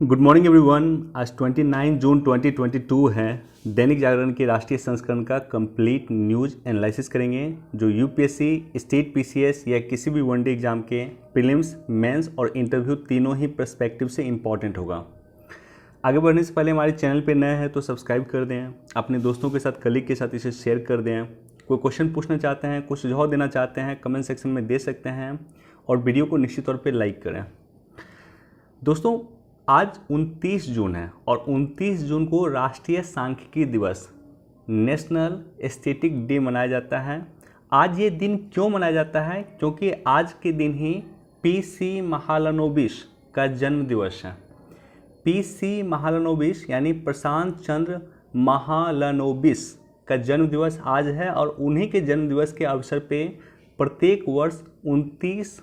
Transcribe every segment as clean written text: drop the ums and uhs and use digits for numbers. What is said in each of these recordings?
Good morning everyone. आज 29 जून 2022 है। दैनिक जागरण के राष्ट्रीय संस्करण का कंप्लीट न्यूज़ एनालिसिस करेंगे जो यूपीएससी, स्टेट पीसीएस या किसी भी वनडे एग्जाम के प्रीलिम्स, मेंस और इंटरव्यू तीनों ही पर्सपेक्टिव से इम्पॉर्टेंट होगा। आगे बढ़ने से पहले हमारे चैनल पे नए हैं तो सब्सक्राइब कर दें, अपने दोस्तों के साथ, कलीग के साथ इसे शेयर कर दें। कोई क्वेश्चन पूछना चाहते हैं, कुछ सुझाव देना चाहते हैं, कमेंट सेक्शन में दे सकते हैं और वीडियो को निश्चित तौर पर लाइक करें। दोस्तों, आज 29 जून है और 29 जून को राष्ट्रीय सांख्यिकी दिवस, नेशनल स्टैटिक डे मनाया जाता है। आज ये दिन क्यों मनाया जाता है? क्योंकि आज के दिन ही पीसी महालनोबिस का जन्म दिवस है। पीसी महालनोबिस यानी प्रशांत चंद्र महालनोबिस का जन्म दिवस आज है और उन्हीं के जन्म दिवस के अवसर पे प्रत्येक वर्ष 29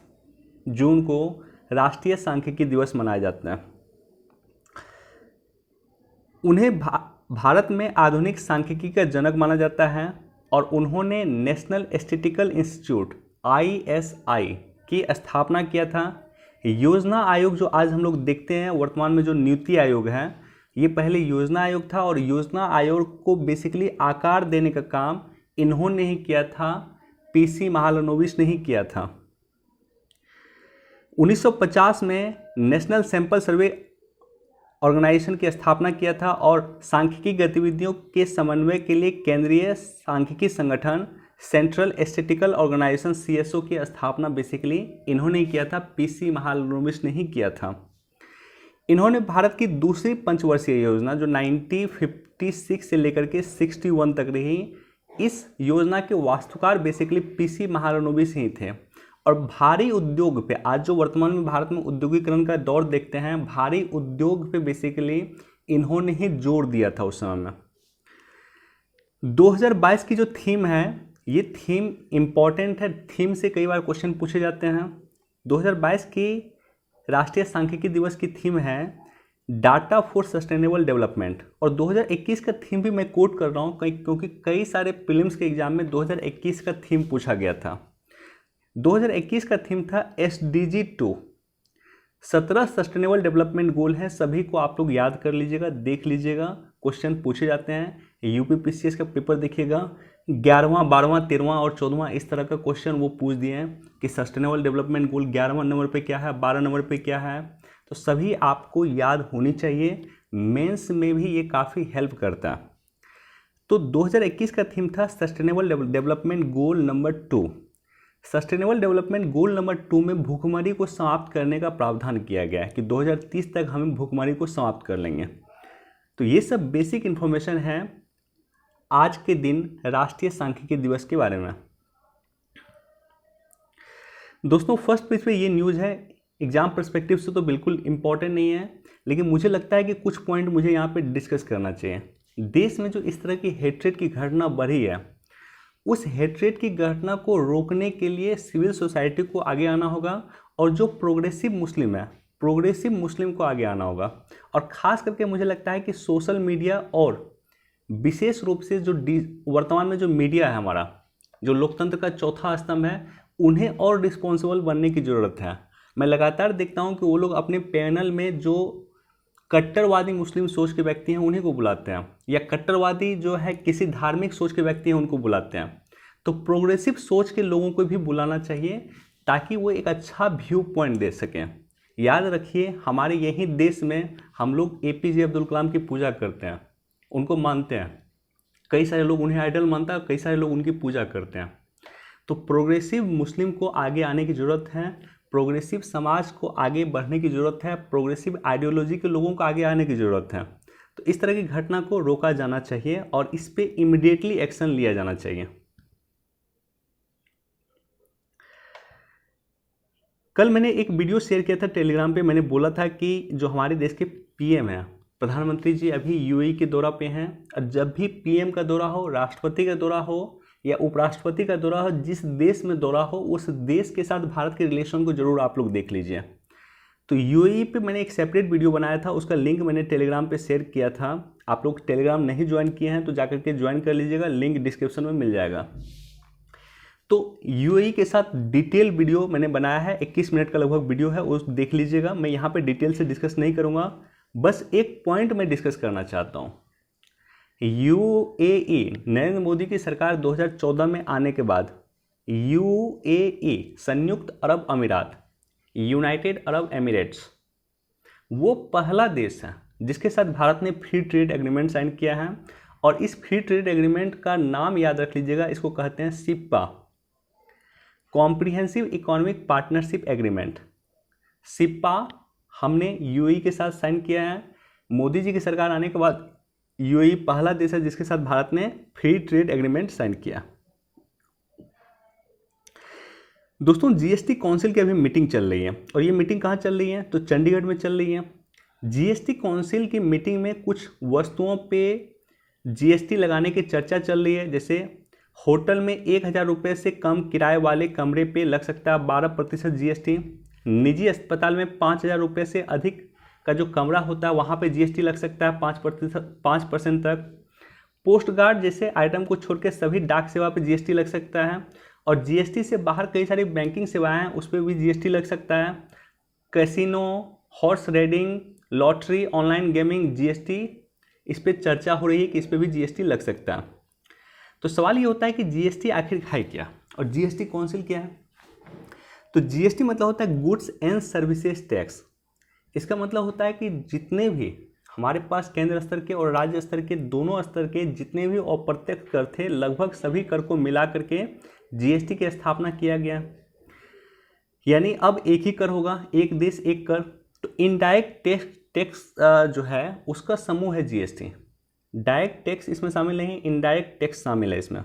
जून को राष्ट्रीय सांख्यिकी दिवस मनाया जाता है। उन्हें भारत में आधुनिक सांख्यिकी का जनक माना जाता है और उन्होंने नेशनल स्टैटिस्टिकल इंस्टीट्यूट ISI की स्थापना किया था। योजना आयोग जो आज हम लोग देखते हैं वर्तमान में, जो नीति आयोग है, ये पहले योजना आयोग था और योजना आयोग को बेसिकली आकार देने का काम इन्होंने ही किया था, पीसी महालनोबिस ने ही किया था। 1950 में नेशनल सैंपल सर्वे ऑर्गेनाइजेशन की स्थापना किया था और सांख्यिकी गतिविधियों के समन्वय के लिए केंद्रीय सांख्यिकी संगठन सेंट्रल स्टैटिस्टिकल ऑर्गेनाइजेशन CSO की स्थापना बेसिकली इन्होंने ही किया था, पीसी महालनोबिस ने ही किया था। इन्होंने भारत की दूसरी पंचवर्षीय योजना जो 1956 से लेकर के 61 तक रही, इस योजना के वास्तुकार बेसिकली पीसी महालनोबिस ही थे। और भारी उद्योग पे, आज जो वर्तमान में भारत में उद्योगीकरण का दौर देखते हैं, भारी उद्योग पे बेसिकली इन्होंने ही जोर दिया था उस समय में। 2022 की जो थीम है, ये थीम इम्पॉर्टेंट है। थीम से कई बार क्वेश्चन पूछे जाते हैं। 2022 की राष्ट्रीय सांख्यिकी दिवस की थीम है डाटा फॉर सस्टेनेबल डेवलपमेंट और 2021 का थीम भी मैं कोट कर रहा हूँ क्योंकि कई सारे प्रीलिम्स के एग्जाम में 2021 का थीम पूछा गया था। 2021 का थीम था SDG 2। 17 सस्टेनेबल डेवलपमेंट गोल हैं, सभी को आप लोग याद कर लीजिएगा, देख लीजिएगा, क्वेश्चन पूछे जाते हैं। यूपीपीसीएस का पेपर देखिएगा, 11वां, 12वां, 13वां और 14वां इस तरह का क्वेश्चन वो पूछ दिए हैं कि सस्टेनेबल डेवलपमेंट गोल 11वां नंबर पे क्या है, 12 नंबर पे क्या है। तो सभी आपको याद होनी चाहिए, मेंस में भी ये काफ़ी हेल्प करता है। तो 2021 का थीम था sustainable development goal number 2। Sustainable development goal number 2 में भूखमरी को समाप्त करने का प्रावधान किया गया है कि 2030 तक हम भूखमरी को समाप्त कर लेंगे। तो ये सब बेसिक इन्फॉर्मेशन है आज के दिन राष्ट्रीय सांख्यिकी दिवस के बारे में। दोस्तों, फर्स्ट पेज पे ये न्यूज़ है, एग्जाम पर्सपेक्टिव से तो बिल्कुल इम्पॉर्टेंट नहीं है, लेकिन मुझे लगता है कि कुछ पॉइंट मुझे यहाँ पे डिस्कस करना चाहिए। देश में जो इस तरह की हेट्रेड की घटना बढ़ी है, उस हेट्रेड की घटना को रोकने के लिए सिविल सोसाइटी को आगे आना होगा और जो प्रोग्रेसिव मुस्लिम है, प्रोग्रेसिव मुस्लिम को आगे आना होगा। और ख़ास करके मुझे लगता है कि सोशल मीडिया और विशेष रूप से जो वर्तमान में जो मीडिया है हमारा, जो लोकतंत्र का चौथा स्तंभ है, उन्हें और रिस्पॉन्सिबल बनने की ज़रूरत है। मैं लगातार देखता हूँ कि वो लोग अपने पैनल में जो कट्टरवादी मुस्लिम सोच के व्यक्ति हैं उन्हीं को बुलाते हैं, या कट्टरवादी जो है किसी धार्मिक सोच के व्यक्ति हैं उनको बुलाते हैं। तो प्रोग्रेसिव सोच के लोगों को भी बुलाना चाहिए ताकि वो एक अच्छा व्यू पॉइंट दे सकें। याद रखिए, हमारे यही देश में हम लोग APJ अब्दुल कलाम की पूजा करते हैं, उनको मानते हैं। कई सारे लोग उन्हें आइडल मानते हैं और कई सारे लोग उनकी पूजा करते हैं। तो प्रोग्रेसिव मुस्लिम को आगे आने की ज़रूरत है, प्रोग्रेसिव समाज को आगे बढ़ने की ज़रूरत है, प्रोग्रेसिव आइडियोलॉजी के लोगों को आगे आने की ज़रूरत है। तो इस तरह की घटना को रोका जाना चाहिए और इस पे इमीडिएटली एक्शन लिया जाना चाहिए। कल मैंने एक वीडियो शेयर किया था टेलीग्राम पे, मैंने बोला था कि जो हमारे देश के PM हैं, प्रधानमंत्री जी अभी UAE के दौरा पे हैं, और जब भी PM का दौरा हो, राष्ट्रपति का दौरा हो या उपराष्ट्रपति का दौरा हो, जिस देश में दौरा हो, उस देश के साथ भारत के रिलेशन को जरूर आप लोग देख लीजिए। तो UAE पे मैंने एक सेपरेट वीडियो बनाया था, उसका लिंक मैंने टेलीग्राम पे शेयर किया था। आप लोग टेलीग्राम नहीं ज्वाइन किए हैं तो जाकर के ज्वाइन कर लीजिएगा, लिंक डिस्क्रिप्शन में मिल जाएगा। तो यूएई के साथ डिटेल वीडियो मैंने बनाया है, 21 मिनट का लगभग वीडियो है, उस देख लीजिएगा। मैं यहाँ पे डिटेल से डिस्कस नहीं करूँगा, बस एक पॉइंट मैं डिस्कस करना चाहता हूँ। यूएई, नरेंद्र मोदी की सरकार 2014 में आने के बाद यूएई, संयुक्त अरब अमीरात, यूनाइटेड अरब एमिरेट्स, वो पहला देश है जिसके साथ भारत ने फ्री ट्रेड एग्रीमेंट साइन किया है। और इस फ्री ट्रेड एग्रीमेंट का नाम याद रख लीजिएगा, इसको कहते हैं Sippa, comprehensive economic partnership agreement. Sippa हमने यूएई के साथ साइन किया है। मोदी जी की सरकार आने के बाद यूएई पहला देश है जिसके साथ भारत ने फ्री ट्रेड एग्रीमेंट साइन किया। दोस्तों, जीएसटी काउंसिल की अभी मीटिंग चल रही है, और ये मीटिंग कहाँ चल रही है? तो चंडीगढ़ में चल रही है। जीएसटी काउंसिल की मीटिंग में कुछ वस्तुओं पे जीएसटी लगाने की चर्चा चल रही है। जैसे होटल में 1,000 रुपये से कम किराए वाले कमरे पे लग सकता है 12% जीएसटी। निजी अस्पताल में 5,000 रुपये से अधिक का जो कमरा होता है वहाँ पे जीएसटी लग सकता है 5% तक। पोस्ट गार्ड जैसे आइटम को छोड़ के सभी डाक सेवा पे जीएसटी लग सकता है। और जीएसटी से बाहर कई सारी बैंकिंग सेवाएं हैं, उस पर भी जीएसटी लग सकता है। Casino, horse riding, lottery, online gaming, GST इस पर चर्चा हो रही है कि इस पर भी जीएसटी लग सकता है। तो सवाल ये होता है कि जीएसटी आखिर है क्या, और जीएसटी काउंसिल क्या है? तो जीएसटी मतलब होता है गुड्स एंड सर्विसेज टैक्स। इसका मतलब होता है कि जितने भी हमारे पास केंद्र स्तर के और राज्य स्तर के, दोनों स्तर के जितने भी अप्रत्यक्ष कर थे, लगभग सभी कर को मिला करके जीएसटी की स्थापना किया गया। यानी अब एक ही कर होगा, एक देश एक कर। तो इनडायरेक्ट टैक्स जो है उसका समूह है जीएसटी। डायरेक्ट टैक्स इसमें शामिल नहीं, इनडायरेक्ट टैक्स शामिल है इसमें।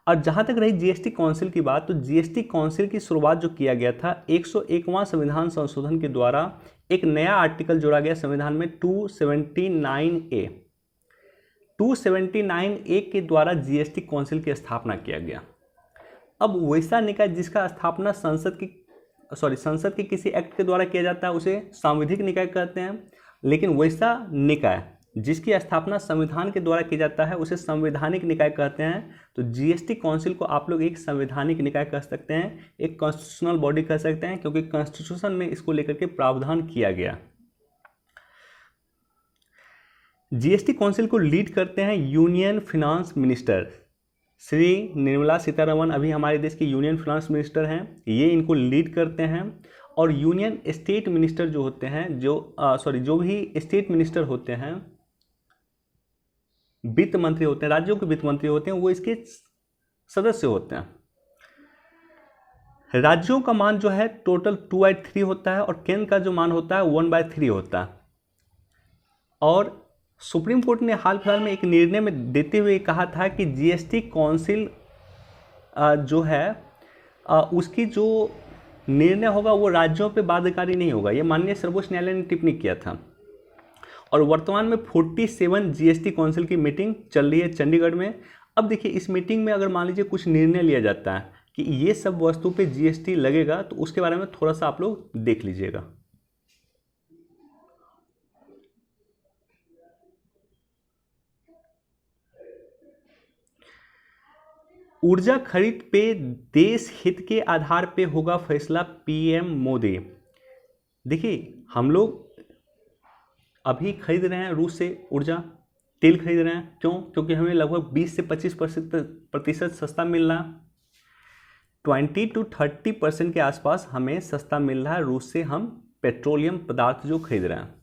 और जहाँ तक रही जीएसटी काउंसिल की बात, तो जीएसटी काउंसिल की शुरुआत जो किया गया था 101वां संविधान संशोधन के द्वारा एक नया आर्टिकल जोड़ा गया संविधान में 279A। 279A के द्वारा जीएसटी काउंसिल की स्थापना किया गया। अब वैसा निकाय जिसका स्थापना संसद के किसी एक्ट के द्वारा किया जाता है उसे सांविधिक निकाय कहते हैं, लेकिन वैसा निकाय जिसकी स्थापना संविधान के द्वारा किया जाता है उसे संवैधानिक निकाय कहते हैं। तो जीएसटी काउंसिल को आप लोग एक संवैधानिक निकाय कह सकते हैं, एक कॉन्स्टिट्यूशनल बॉडी कह सकते हैं, क्योंकि कॉन्स्टिट्यूशन में इसको लेकर के प्रावधान किया गया। जीएसटी काउंसिल को लीड करते हैं union finance minister Shri Nirmala Sitharaman, अभी हमारे देश की यूनियन फाइनेंस मिनिस्टर हैं, ये इनको लीड करते हैं। और यूनियन स्टेट मिनिस्टर जो होते हैं, जो भी स्टेट मिनिस्टर होते हैं, वित्त मंत्री होते हैं, राज्यों के वित्त मंत्री होते हैं, वो इसके सदस्य होते हैं। राज्यों का मान जो है टोटल 2/3 होता है, और केंद्र का जो मान होता है 1/3 होता है। और सुप्रीम कोर्ट ने हाल फिलहाल में एक निर्णय में देते हुए कहा था कि जीएसटी काउंसिल जो है उसकी जो निर्णय होगा वो राज्यों पे बाध्यकारी नहीं होगा। ये माननीय सर्वोच्च न्यायालय ने टिप्पणी किया था। और वर्तमान में 47 जीएसटी काउंसिल की मीटिंग चल रही है चंडीगढ़ में। अब देखिए, इस मीटिंग में अगर मान लीजिए कुछ निर्णय लिया जाता है कि ये सब वस्तु पे जीएसटी लगेगा, तो उसके बारे में थोड़ा सा आप लोग देख लीजिएगा। ऊर्जा खरीद पे देश हित के आधार पे होगा फैसला, पीएम मोदी। देखिए, हम लोग अभी खरीद रहे हैं रूस से ऊर्जा, तेल खरीद रहे हैं। क्यों? क्योंकि हमें लगभग 20 से 25% सस्ता मिल रहा है। 20 to 30% के आसपास हमें सस्ता मिल रहा है रूस से हम पेट्रोलियम पदार्थ जो खरीद रहे हैं।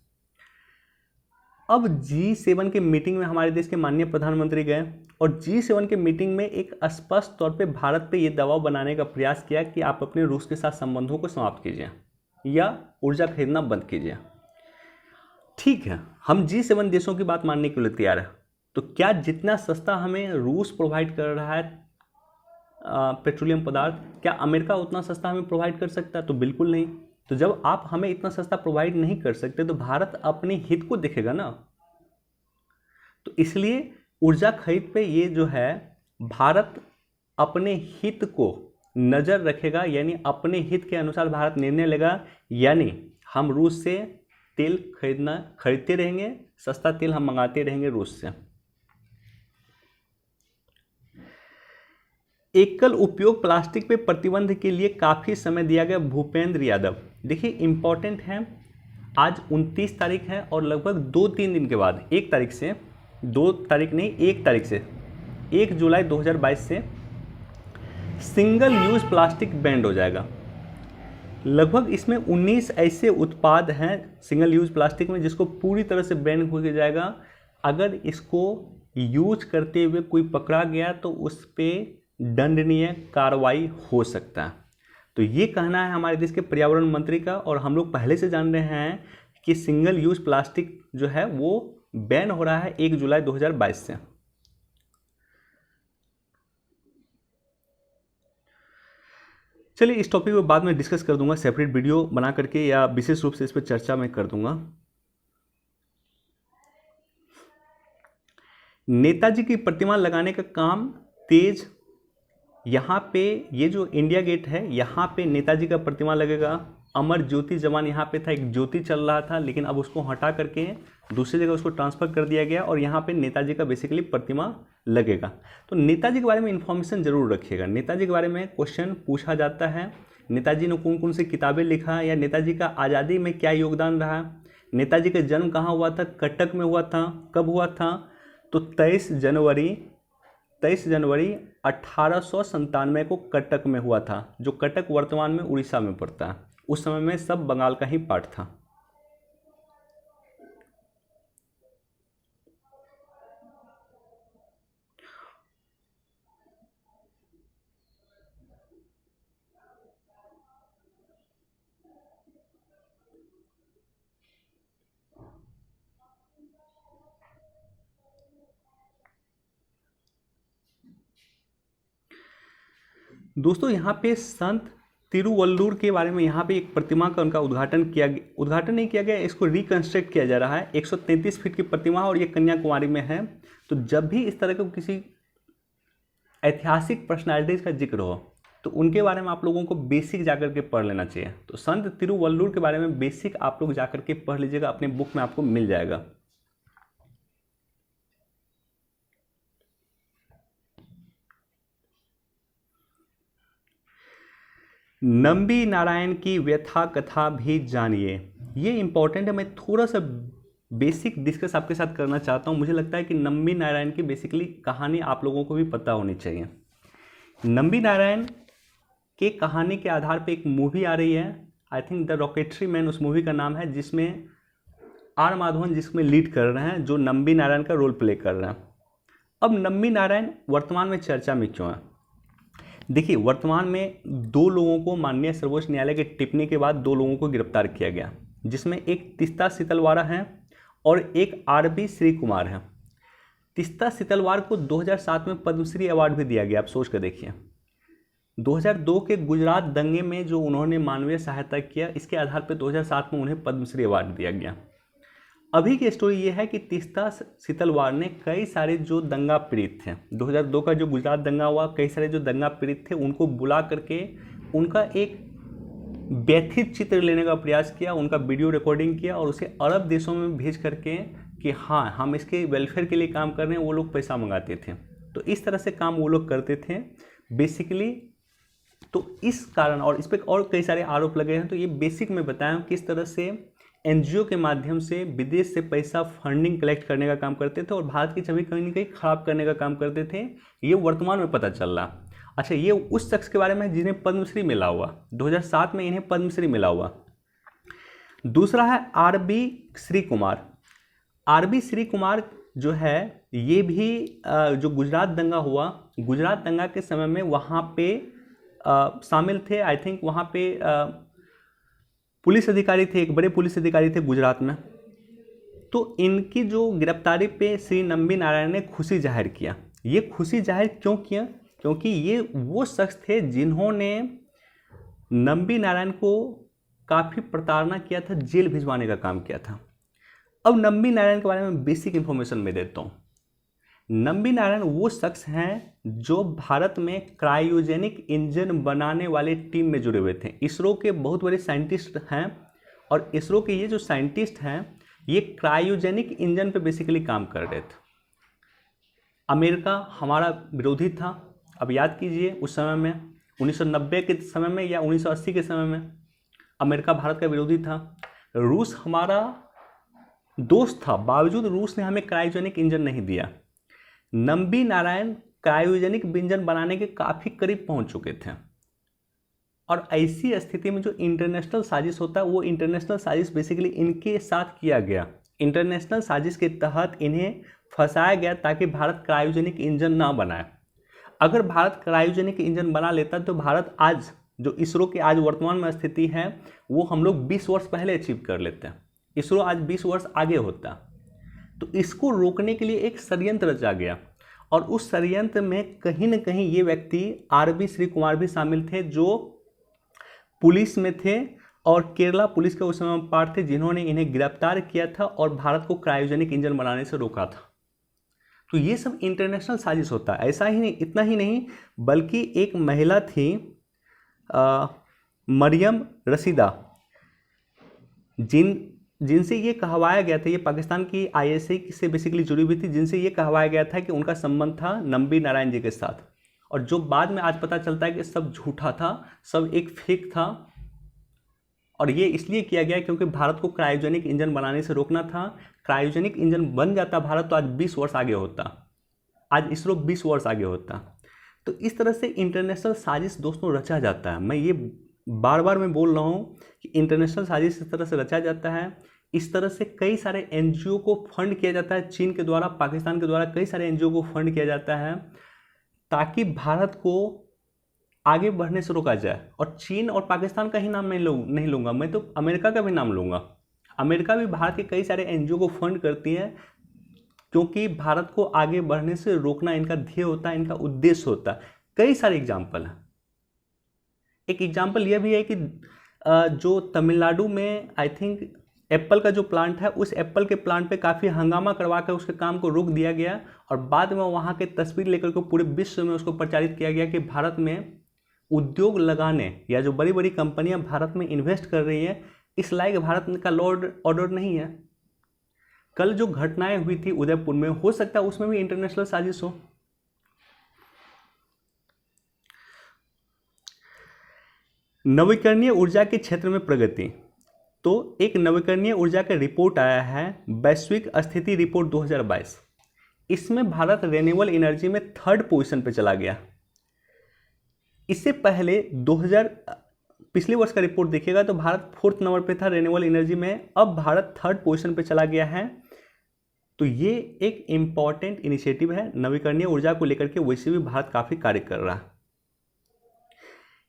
अब G7 के मीटिंग में हमारे देश के माननीय प्रधानमंत्री गए, और G7 के मीटिंग में एक स्पष्ट तौर पे भारत पे ये दबाव बनाने का प्रयास किया कि आप अपने रूस के साथ संबंधों को समाप्त कीजिए या ऊर्जा खरीदना बंद कीजिए। ठीक है, हम G7 देशों की बात मानने के लिए तैयार है। तो क्या जितना सस्ता हमें रूस प्रोवाइड कर रहा है पेट्रोलियम पदार्थ, क्या अमेरिका उतना सस्ता हमें प्रोवाइड कर सकता है? तो बिल्कुल नहीं। तो जब आप हमें इतना सस्ता प्रोवाइड नहीं कर सकते, तो भारत अपने हित को देखेगा ना। तो इसलिए ऊर्जा खरीद पे ये जो है भारत अपने हित को नज़र रखेगा, यानी अपने हित के अनुसार भारत निर्णय लेगा। यानी हम रूस से तेल खरीदते रहेंगे, सस्ता तेल हम मंगाते रहेंगे रूस से। एकल उपयोग प्लास्टिक पे प्रतिबंध के लिए काफ़ी समय दिया गया, भूपेंद्र यादव। देखिए, इंपॉर्टेंट है, आज 29 तारीख है और लगभग 2-3 दिन के बाद 1 तारीख से, 2 तारीख नहीं 1 तारीख से 1 जुलाई 2022 से सिंगल यूज़ प्लास्टिक बैंड हो जाएगा। लगभग इसमें 19 ऐसे उत्पाद हैं सिंगल यूज़ प्लास्टिक में जिसको पूरी तरह से बैन हो जाएगा। अगर इसको यूज करते हुए कोई पकड़ा गया तो उस पर दंडनीय कार्रवाई हो सकता है। तो ये कहना है हमारे देश के पर्यावरण मंत्री का, और हम लोग पहले से जान रहे हैं कि सिंगल यूज़ प्लास्टिक जो है वो बैन हो रहा है 1 जुलाई 2022 से। चलिए इस टॉपिक को बाद में डिस्कस कर दूंगा, सेपरेट वीडियो बना करके या विशेष रूप से इस पर चर्चा मैं कर दूंगा। नेताजी की प्रतिमा लगाने का काम तेज, यहाँ पे ये जो इंडिया गेट है यहाँ पे नेताजी का प्रतिमा लगेगा। अमर ज्योति जवान यहाँ पे था, एक ज्योति चल रहा था, लेकिन अब उसको हटा करके दूसरी जगह उसको ट्रांसफ़र कर दिया गया और यहाँ पे नेताजी का बेसिकली प्रतिमा लगेगा। तो नेताजी के बारे में इन्फॉर्मेशन जरूर रखिएगा। नेताजी के बारे में क्वेश्चन पूछा जाता है, नेताजी ने कौन कौन सी किताबें लिखा, या नेताजी का आज़ादी में क्या योगदान रहा, नेताजी का जन्म कहाँ हुआ था, कटक में हुआ था, कब हुआ था, तो 23 जनवरी 1897 को कटक में हुआ था, जो कटक वर्तमान में उड़ीसा में पड़ता है। उस समय में सब बंगाल का ही पार्ट था। दोस्तों यहाँ पे संत तिरुवल्लुर के बारे में यहाँ पे एक प्रतिमा का उनका उद्घाटन नहीं किया गया, इसको रिकंस्ट्रक्ट किया जा रहा है। 133 फीट की प्रतिमा और ये कन्याकुमारी में है। तो जब भी इस तरह का किसी ऐतिहासिक पर्सनालिटीज़ का जिक्र हो तो उनके बारे में आप लोगों को बेसिक जाकर के पढ़ लेना चाहिए। तो संत तिरुवल्लुर के बारे में बेसिक आप लोग जाकर के पढ़ लीजिएगा, अपने बुक में आपको मिल जाएगा। नंबी नारायण की व्यथा कथा भी जानिए, ये इंपॉर्टेंट है। मैं थोड़ा सा बेसिक डिस्कस आपके साथ करना चाहता हूँ। मुझे लगता है कि नंबी नारायण की बेसिकली कहानी आप लोगों को भी पता होनी चाहिए। नंबी नारायण के कहानी के आधार पे एक मूवी आ रही है, I think the rocketry man उस मूवी का नाम है, जिसमें आर माधवन जिसमें लीड कर रहे हैं, जो नंबी नारायण का रोल प्ले कर रहे हैं। अब नंबी नारायण वर्तमान में चर्चा में क्यों है? देखिए, वर्तमान में 2 लोगों को माननीय सर्वोच्च न्यायालय के टिप्पणी के बाद 2 लोगों को गिरफ्तार किया गया, जिसमें एक तिस्ता सितलवारा है और एक आरबी श्री कुमार है। तिस्ता सितलवार को 2007 में पद्मश्री अवार्ड भी दिया गया। आप सोच कर देखिए, 2002 के गुजरात दंगे में जो उन्होंने मानवीय सहायता किया, इसके आधार पर 2007 में उन्हें पद्मश्री अवार्ड दिया गया। अभी की स्टोरी ये है कि तिस्ता सितलवार ने कई सारे जो दंगा पीड़ित थे, 2002 का जो गुजरात दंगा हुआ, कई सारे जो दंगा पीड़ित थे उनको बुला करके उनका एक व्यथित चित्र लेने का प्रयास किया, उनका वीडियो रिकॉर्डिंग किया और उसे अरब देशों में भेज करके कि हाँ हम इसके वेलफेयर के लिए काम कर रहे हैं, वो लोग पैसा मंगाते थे। तो इस तरह से काम वो लोग करते थे बेसिकली। तो इस कारण और इस पर और कई सारे आरोप लगे हैं। तो ये बेसिक में बताया किस तरह से एनजीओ के माध्यम से विदेश से पैसा फंडिंग कलेक्ट करने का काम करते थे और भारत की छवि कहीं ना कहीं खराब करने का काम करते थे। ये वर्तमान में पता चल रहा। अच्छा, ये उस शख्स के बारे में जिन्हें पद्मश्री मिला हुआ, 2007 में इन्हें पद्मश्री मिला हुआ। दूसरा है आरबी श्री कुमार। आरबी श्री कुमार जो है, ये भी जो गुजरात दंगा हुआ, गुजरात दंगा के समय में वहाँ पे शामिल थे। आई थिंक वहाँ पे पुलिस अधिकारी थे, एक बड़े पुलिस अधिकारी थे गुजरात में। तो इनकी जो गिरफ्तारी पे श्री नंबी नारायण ने खुशी जाहिर किया। ये खुशी जाहिर क्यों किया? क्योंकि ये वो शख्स थे जिन्होंने नंबी नारायण को काफ़ी प्रताड़ना किया था, जेल भिजवाने का काम किया था। अब नंबी नारायण के बारे में बेसिक इन्फॉर्मेशन मैं देता हूँ। नंबी नारायण वो शख्स हैं जो भारत में क्रायोजेनिक इंजन बनाने वाले टीम में जुड़े हुए थे। इसरो के बहुत बड़े साइंटिस्ट हैं और इसरो के ये जो साइंटिस्ट हैं ये क्रायोजेनिक इंजन पे बेसिकली काम कर रहे थे। अमेरिका हमारा विरोधी था। अब याद कीजिए, उस समय में 1990 के समय में या 1980 के समय में अमेरिका भारत का विरोधी था। रूस हमारा दोस्त था, बावजूद रूस ने हमें क्रायोजेनिक इंजन नहीं दिया। नंबी नारायण क्रायोजेनिक इंजन बनाने के काफ़ी करीब पहुंच चुके थे, और ऐसी स्थिति में जो इंटरनेशनल साजिश होता है, वो इंटरनेशनल साजिश बेसिकली इनके साथ किया गया। इंटरनेशनल साजिश के तहत इन्हें फंसाया गया ताकि भारत क्रायोजेनिक इंजन ना बनाए। अगर भारत क्रायोजेनिक इंजन बना लेता तो भारत आज जो इसरो की आज वर्तमान में स्थिति है वो हम लोग 20 वर्ष पहले अचीव कर लेते हैं। इसरो आज 20 वर्ष आगे होता। तो इसको रोकने के लिए एक षड्यंत्र रचा गया, और उस षड्यंत्र में कहीं न कहीं ये व्यक्ति आरबी श्री कुमार भी शामिल थे, जो पुलिस में थे और केरला पुलिस के उस समय पार्ट थे, जिन्होंने इन्हें गिरफ्तार किया था और भारत को क्रायोजेनिक इंजन बनाने से रोका था। तो ये सब इंटरनेशनल साजिश होता है। ऐसा ही नहीं, इतना ही नहीं, बल्कि एक महिला थी मरियम रशीदा, जिनसे ये कहवाया गया था, ये पाकिस्तान की आईएसआई से बेसिकली जुड़ी हुई थी, जिनसे ये कहवाया गया था कि उनका संबंध था नंबी नारायण जी के साथ, और जो बाद में आज पता चलता है कि सब झूठा था, सब एक फेक था। और ये इसलिए किया गया क्योंकि भारत को क्रायोजेनिक इंजन बनाने से रोकना था। क्रायोजेनिक इंजन बन जाता भारत तो आज 20 वर्ष आगे होता, आज इसरो 20 वर्ष आगे होता। तो इस तरह से इंटरनेशनल साजिश दोस्तों रचा जाता है। मैं ये बार बार मैं बोल रहा हूँ कि इंटरनेशनल साजिश इस तरह से रचा जाता है। इस तरह से कई सारे एनजीओ को फंड किया जाता है, चीन के द्वारा, पाकिस्तान के द्वारा कई सारे एनजीओ को फंड किया जाता है, ताकि भारत को आगे बढ़ने से रोका जाए। और चीन और पाकिस्तान का ही नाम मैं नहीं लूँगा, मैं तो अमेरिका का भी नाम लूँगा। अमेरिका भी भारत के कई सारे एनजीओ को फंड करती है, क्योंकि भारत को आगे बढ़ने से रोकना इनका ध्येय होता है, इनका उद्देश्य होता है। कई सारे एग्जाम्पल हैं। एक एग्जाम्पल यह भी है कि जो तमिलनाडु में आई थिंक एप्पल का जो प्लांट है, उस एप्पल के प्लांट पे काफ़ी हंगामा करवा कर उसके काम को रोक दिया गया, और बाद में वहाँ के तस्वीर लेकर के पूरे विश्व में उसको प्रचारित किया गया कि भारत में उद्योग लगाने या जो बड़ी बड़ी कंपनियां भारत में इन्वेस्ट कर रही है, इस लायक भारत का लॉ ऑर्डर नहीं है। कल जो घटनाएं हुई थी उदयपुर में, हो सकता है उसमें भी इंटरनेशनल साजिश हो। नवीकरणीय ऊर्जा के क्षेत्र में प्रगति। तो एक नवीकरणीय ऊर्जा का रिपोर्ट आया है, वैश्विक स्थिति रिपोर्ट 2022। इसमें भारत रिन्यूएबल एनर्जी में 3rd पोजीशन पे चला गया। इससे पहले पिछले वर्ष का रिपोर्ट देखिएगा तो भारत 4th नंबर पे था रिन्यूएबल एनर्जी में, अब भारत 3rd पोजीशन पे चला गया है। तो ये एक इम्पॉर्टेंट इनिशिएटिव है नवीकरणीय ऊर्जा को लेकर के, वैसे भी भारत काफ़ी कार्य कर रहा है।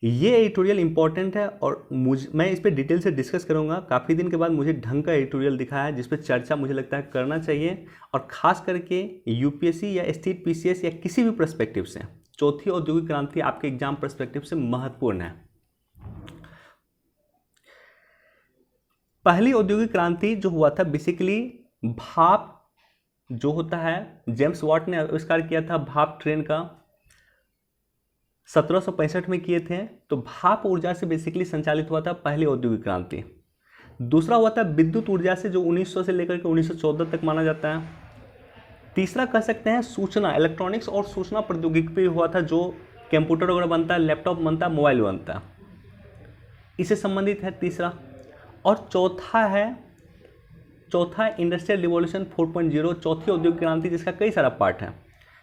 ये एडिटोरियल इंपॉर्टेंट है और मैं इस पर डिटेल से डिस्कस करूंगा। काफ़ी दिन के बाद मुझे ढंग का एडिटोरियल दिखा है जिस पर चर्चा मुझे लगता है करना चाहिए, और ख़ास करके यूपीएससी या स्टेट पीसीएस या किसी भी पर्सपेक्टिव से चौथी औद्योगिक क्रांति आपके एग्जाम पर्सपेक्टिव से महत्वपूर्ण है। पहली औद्योगिक क्रांति जो हुआ था, बेसिकली भाप जो होता है, जेम्स वाट ने आविष्कार किया था भाप ट्रेन का, 1765 में किए थे। तो भाप ऊर्जा से बेसिकली संचालित हुआ था पहली औद्योगिक क्रांति। दूसरा हुआ था विद्युत ऊर्जा से, जो 1900 से लेकर के 1914 तक माना जाता है। तीसरा कह सकते हैं सूचना, इलेक्ट्रॉनिक्स और सूचना प्रौद्योगिकी पे हुआ था, जो कंप्यूटर वगैरह बनता है, लैपटॉप बनता है, मोबाइल बनता है, इससे संबंधित है तीसरा। और चौथा इंडस्ट्रियल रिवॉल्यूशन 4.0, चौथी औद्योगिक क्रांति, जिसका कई सारा पार्ट है,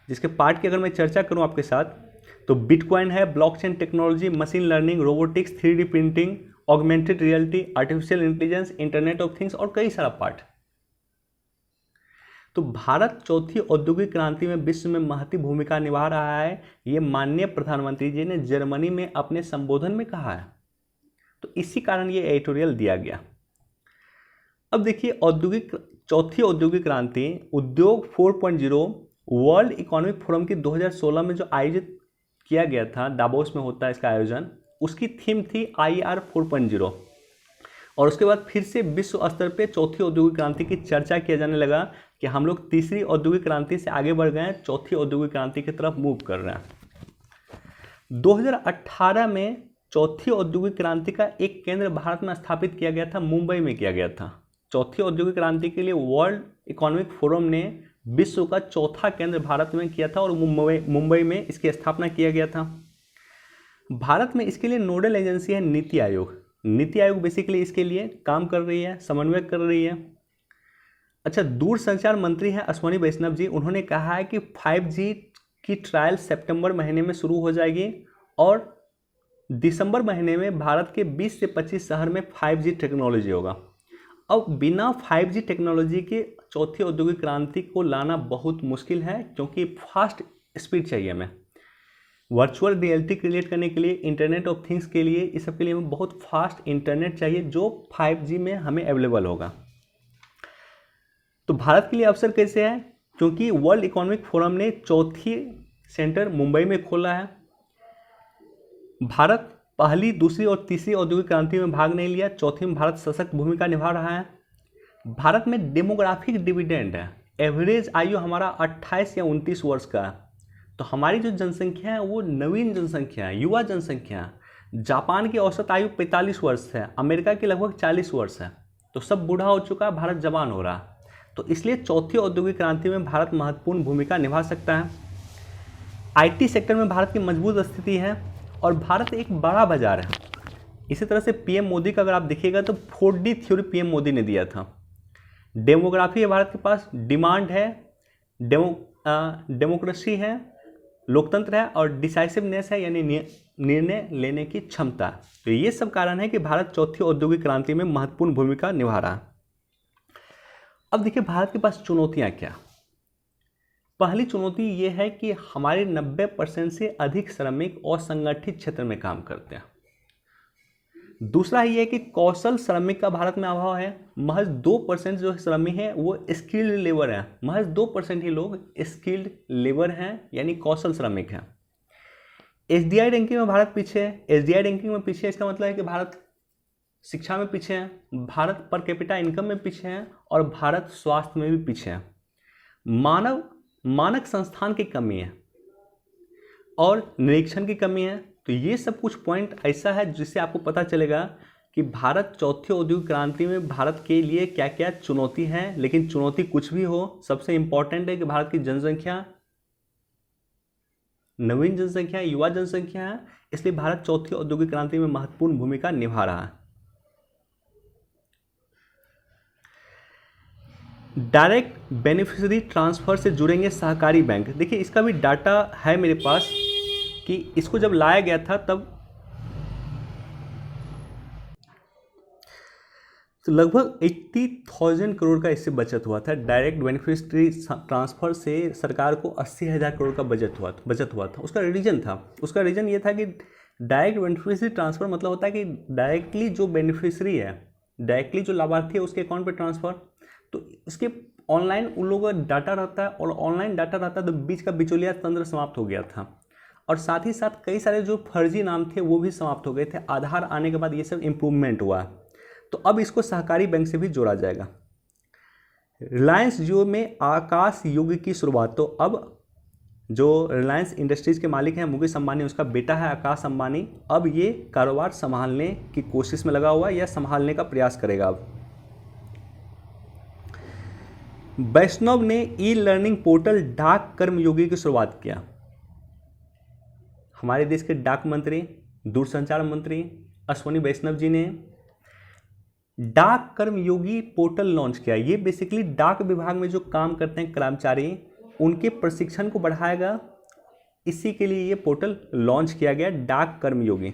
जिसके पार्ट की अगर मैं चर्चा करूं आपके साथ तो बिटकॉइन है, blockchain technology, machine learning, robotics, 3D printing, augmented reality, artificial intelligence, internet of things और कई सारा पार्ट। तो भारत चौथी औद्योगिक क्रांति में विश्व में महत्वपूर्ण भूमिका निभा रहा है, ये माननीय प्रधानमंत्री जी ने जर्मनी में अपने संबोधन में कहा है। तो इसी कारण ये एडिटोरियल दिया गया। अब देखिए चौथी औद्योगिक क्रांति, उद्योग 4.0 वर्ल्ड इकोनॉमिक फोरम की 2016 में जो आयोजित किया गया था, दावोस में होता है इसका आयोजन, उसकी थीम थी IR 4.0। और उसके बाद फिर से विश्व स्तर पे चौथी औद्योगिक क्रांति की चर्चा किया जाने लगा कि हम लोग तीसरी औद्योगिक क्रांति से आगे बढ़ गए हैं, चौथी औद्योगिक क्रांति की तरफ मूव कर रहे हैं। 2018 में चौथी औद्योगिक क्रांति का एक केंद्र भारत में स्थापित किया गया था, मुंबई में किया गया था। चौथी औद्योगिक क्रांति के लिए वर्ल्ड इकोनॉमिक फोरम ने विश्व का चौथा केंद्र भारत में किया था और मुंबई में इसकी स्थापना किया गया था। भारत में इसके लिए नोडल एजेंसी है नीति आयोग। नीति आयोग बेसिकली इसके लिए काम कर रही है, समन्वय कर रही है। अच्छा, दूरसंचार मंत्री हैं अश्वनी वैष्णव जी, उन्होंने कहा है कि 5G की ट्रायल सितंबर महीने में शुरू हो जाएगी और दिसंबर महीने में भारत के 20 से 25 शहर में 5G टेक्नोलॉजी होगा। अब बिना 5G टेक्नोलॉजी के चौथी औद्योगिक क्रांति को लाना बहुत मुश्किल है, क्योंकि फास्ट स्पीड चाहिए हमें वर्चुअल रियलिटी क्रिएट करने के लिए, इंटरनेट ऑफ थिंग्स के लिए, इस सब के लिए हमें बहुत फास्ट इंटरनेट चाहिए जो 5G में हमें अवेलेबल होगा। तो भारत के लिए अवसर कैसे है, क्योंकि वर्ल्ड इकोनॉमिक फोरम ने चौथी सेंटर मुंबई में खोला है। भारत पहली, दूसरी और तीसरी औद्योगिक क्रांति में भाग नहीं लिया, चौथी में भारत सशक्त भूमिका निभा रहा है। भारत में डेमोग्राफिक डिविडेंड है, एवरेज आयु हमारा 28 या 29 वर्ष का है। तो हमारी जो जनसंख्या है वो नवीन जनसंख्या है, युवा जनसंख्या है। जापान की औसत आयु 45 वर्ष है, अमेरिका की लगभग 40 वर्ष है। तो सब बूढ़ा हो चुका है, भारत जवान हो रहा है। तो इसलिए चौथी औद्योगिक क्रांति में भारत महत्वपूर्ण भूमिका निभा सकता है। IT सेक्टर में भारत की मजबूत स्थिति है और भारत एक बड़ा बाजार है। इसी तरह से PM मोदी का अगर आप देखिएगा तो 4D थ्योरी PM मोदी ने दिया था। डेमोग्राफी है भारत के पास, डिमांड है, डेमोक्रेसी है, लोकतंत्र है और डिसाइसिवनेस है, यानी निर्णय लेने की क्षमता। तो ये सब कारण है कि भारत चौथी औद्योगिक क्रांति में महत्वपूर्ण भूमिका निभा रहा है। अब देखिए भारत के पास चुनौतियां क्या। पहली चुनौती ये है कि हमारे 90% से अधिक श्रमिक असंगठित क्षेत्र में काम करते हैं। दूसरा ये है कि कौशल श्रमिक का भारत में अभाव है। महज 2% जो श्रमिक हैं वो स्किल्ड लेबर हैं, महज 2% ही लोग स्किल्ड लेबर हैं, यानी कौशल श्रमिक हैं। SDI रैंकिंग में भारत पीछे है। SDI रैंकिंग में पीछे इसका मतलब है कि भारत शिक्षा में पीछे है, भारत पर कैपिटा इनकम में पीछे है और भारत स्वास्थ्य में भी पीछे है। मानक संस्थान की कमी है और निरीक्षण की कमी है। तो ये सब कुछ पॉइंट ऐसा है जिससे आपको पता चलेगा कि भारत चौथी औद्योगिक क्रांति में भारत के लिए क्या क्या चुनौती है। लेकिन चुनौती कुछ भी हो, सबसे इंपॉर्टेंट है कि भारत की जनसंख्या नवीन जनसंख्या, युवा जनसंख्या है, इसलिए भारत चौथी औद्योगिक क्रांति में महत्वपूर्ण भूमिका निभा रहा है। डायरेक्ट बेनिफिशियरी ट्रांसफर से जुड़ेंगे सहकारी बैंक। देखिए इसका भी डाटा है मेरे पास कि इसको जब लाया गया था तब तो लगभग 80,000 करोड़ का इससे बचत हुआ था। डायरेक्ट बेनिफिशियरी ट्रांसफर से सरकार को 80,000 करोड़ का बचत हुआ था। उसका रीज़न ये था कि डायरेक्ट बेनिफिशियरी ट्रांसफर मतलब होता है कि डायरेक्टली जो बेनिफिशियरी है, डायरेक्टली जो लाभार्थी है उसके अकाउंट पे ट्रांसफर। तो इसके ऑनलाइन उन लोगों का डाटा रहता है और ऑनलाइन डाटा रहता है तो बीच का बिचौलिया तंत्र समाप्त हो गया था और साथ ही साथ कई सारे जो फर्जी नाम थे वो भी समाप्त हो गए थे। आधार आने के बाद ये सब इम्प्रूवमेंट हुआ। तो अब इसको सहकारी बैंक से भी जोड़ा जाएगा। रिलायंस जियो में आकाश युग की शुरुआत। तो अब जो रिलायंस इंडस्ट्रीज़ के मालिक हैं मुकेश अंबानी, उसका बेटा है आकाश अंबानी, अब ये कारोबार संभालने की कोशिश में लगा हुआ है या संभालने का प्रयास करेगा। अब वैष्णव ने ई-लर्निंग पोर्टल डाक कर्मयोगी की शुरुआत किया। हमारे देश के डाक मंत्री, दूरसंचार मंत्री अश्वनी वैष्णव जी ने डाक कर्मयोगी पोर्टल लॉन्च किया। ये बेसिकली डाक विभाग में जो काम करते हैं कर्मचारी, उनके प्रशिक्षण को बढ़ाएगा। इसी के लिए ये पोर्टल लॉन्च किया गया, डाक कर्मयोगी।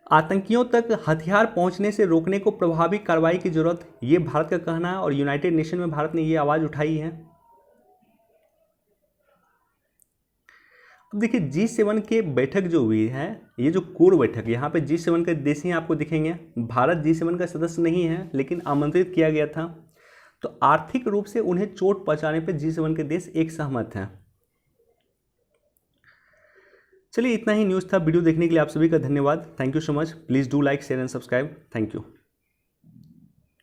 आतंकियों तक हथियार पहुंचने से रोकने को प्रभावी कार्रवाई की जरूरत, ये भारत का कहना है और यूनाइटेड नेशन में भारत ने ये आवाज़ उठाई है। अब देखिए G7 के बैठक जो हुई है, ये जो कोर बैठक, यहाँ पे G7 के देश ही आपको दिखेंगे। भारत G7 का सदस्य नहीं है लेकिन आमंत्रित किया गया था। तो आर्थिक रूप से उन्हें चोट पहुँचाने पर G7 के देश एक सहमत हैं। चलिए इतना ही न्यूज़ था। वीडियो देखने के लिए आप सभी का धन्यवाद। Thank you so much. Please do like, share and subscribe. Thank you.